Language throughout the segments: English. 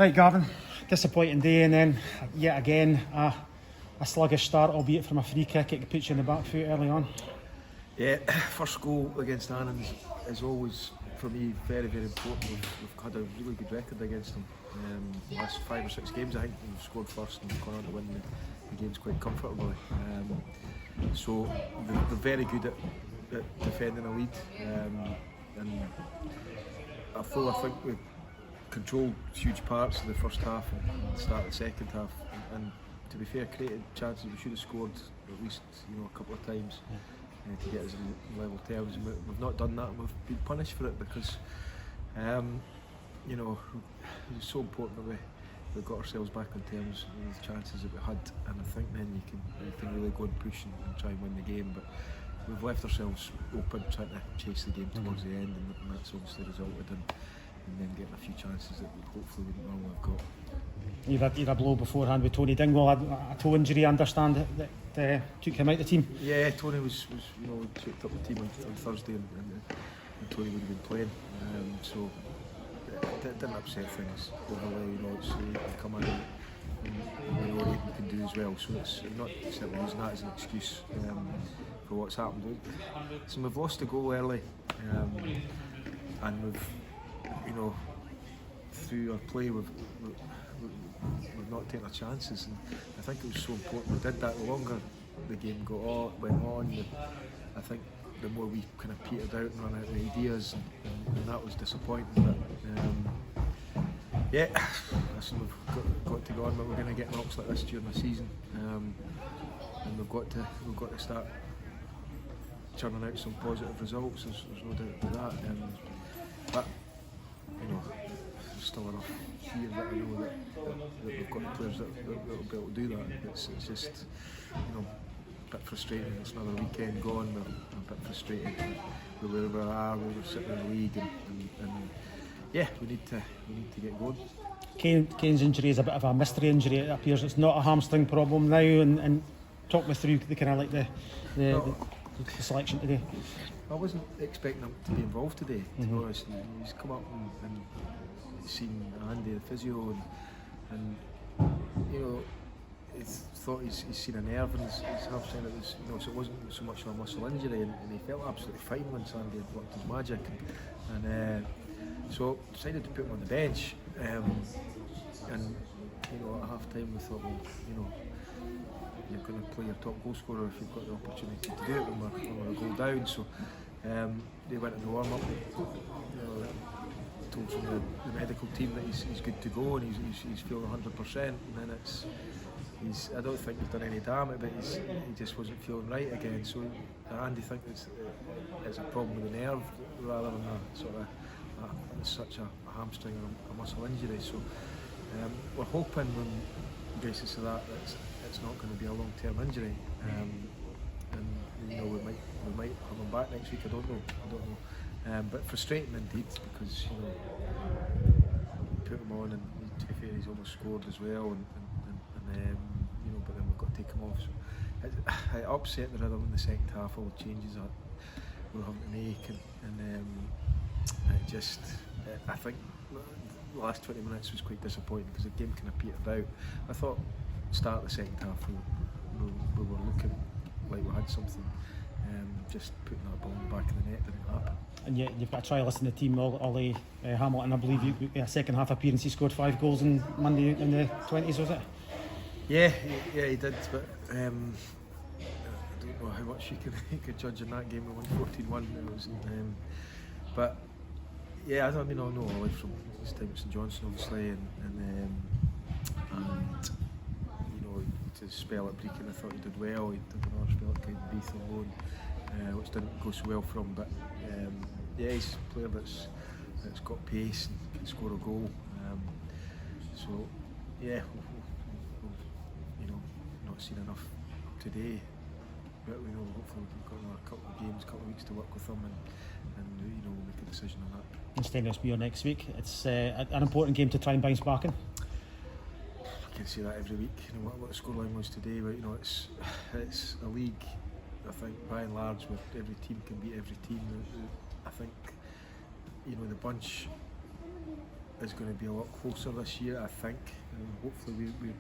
Right, Gavin, disappointing day, and then yet again a sluggish start, albeit from a free kick. It puts you in the back foot early on. Yeah, first goal against Annan is always, for me, very, very important. We've had a really good record against them. Last 5 or 6 games, I think we've scored first and gone on to win the games quite comfortably. So they're very good at defending a lead. And although I think we controlled huge parts of the first half and the start of the second half, and to be fair, created chances we should have scored at least a couple of times to get us in level terms. And we've not done that, and we've been punished for it because it's so important that we got ourselves back on terms with the chances that we had, and I think then you can really go and push and try and win the game. But we've left ourselves open trying to chase the game towards the end, and that's obviously resulted in then getting a few chances that we hopefully wouldn't normally have got. You had a blow beforehand with Tony Dingwall, a toe injury, I understand, that took him out of the team. Yeah, Tony was we checked up the team on Thursday, and Tony would have been playing, so it didn't upset things overly. It's you can come in and we know what you can do as well, so it's not certainly using that as an excuse for what's happened. So we've lost a goal early, and we've through our play we've not taken our chances, and I think it was so important we did that. The longer the game went on, I think the more we kind of petered out and ran out of ideas, and that was disappointing. But listen, we've got to go on, but we're going to get knocks like this during the season, and we've got to start churning out some positive results. There's no doubt about that. But there's still enough here that I know that we've got players that will be able to do that. It's just a bit frustrating. It's another weekend gone. We're a bit frustrated with where we are, where we're sitting in the league, and we need to get going. Kane's injury is a bit of a mystery injury. It appears it's not a hamstring problem now, and talk me through the kind of like the selection today. I wasn't expecting him to be involved today, to be honest. He's come up and seen Andy, the physio, and he thought he's seen a nerve in his hamstring. It was, so it wasn't so much of a muscle injury, and he felt absolutely fine when Andy had worked his magic, and so decided to put him on the bench. And at half time we thought, well, you're going to play your top goal scorer if you've got the opportunity to do it when we're a goal down. So they went in the warm up. Told from the medical team that he's good to go and he's feeling 100%. And then I don't think he's done any damage, but he just wasn't feeling right again. So Andy thinks it's a problem with the nerve rather than such a hamstring or a muscle injury. So we're hoping on the basis of that it's not going to be a long-term injury, and we might have him back next week. I don't know, but frustrating indeed because put him on, and to be fair, he's almost scored as well, and but then we've got to take him off. So it upset the rhythm in the second half. All the changes that we're having to make, and I think the last 20 minutes was quite disappointing because the game kind of petered out. I thought start of the second half we were looking like we had something, just putting that ball in the back of the net didn't happen. And yet you've got a trialist in the team, Ollie Hamilton. I believe a second half appearance, he scored 5 goals on Monday in the 20s, was it? Yeah, he did, but I don't know how much you could judge in that game. We won 14-1. But yeah, I know Ollie from his time at St Johnstone, obviously, and to spell at Brecon, I thought he did well. He did another spell at Beath on loan, which didn't go so well for him. But he's a player that's got pace and can score a goal. Not seen enough today, but hopefully we've got another couple of games, couple of weeks to work with him, and we'll make a decision on that. Instead of Spear next week, it's an important game to try and bounce back in. I can say that every week. What the scoreline was today, but it's a league. I think by and large, where every team can beat every team. I think the bunch is going to be a lot closer this year, I think. Hopefully we're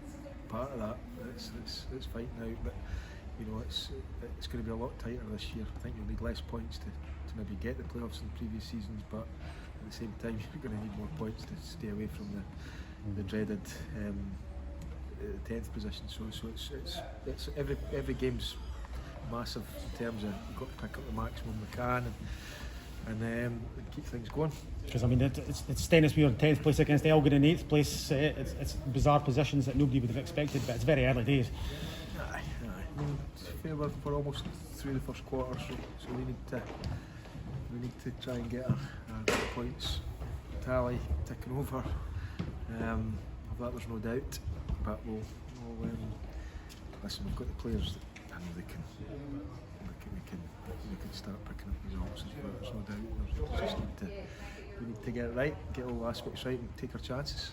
part of that. It's fighting out, but you know it's going to be a lot tighter this year. I think you'll need less points to maybe get the playoffs in previous seasons, but at the same time you're going to need more points to stay away from the dreaded 10th position. So it's every game's massive in terms of you've got to pick up the maximum we can and keep things going. Because I mean, it's Stennismuir in 10th place against Elgin in 8th place. It's bizarre positions that nobody would have expected, but it's very early days. Aye. I mean, it's fair, we're almost through the first quarter, so we need to try and get our points tally ticking over. Of that there's no doubt, but we'll listen. We've got the players that I know we can start picking up results as well. There's no doubt. We need to get it right, get all aspects right, and take our chances.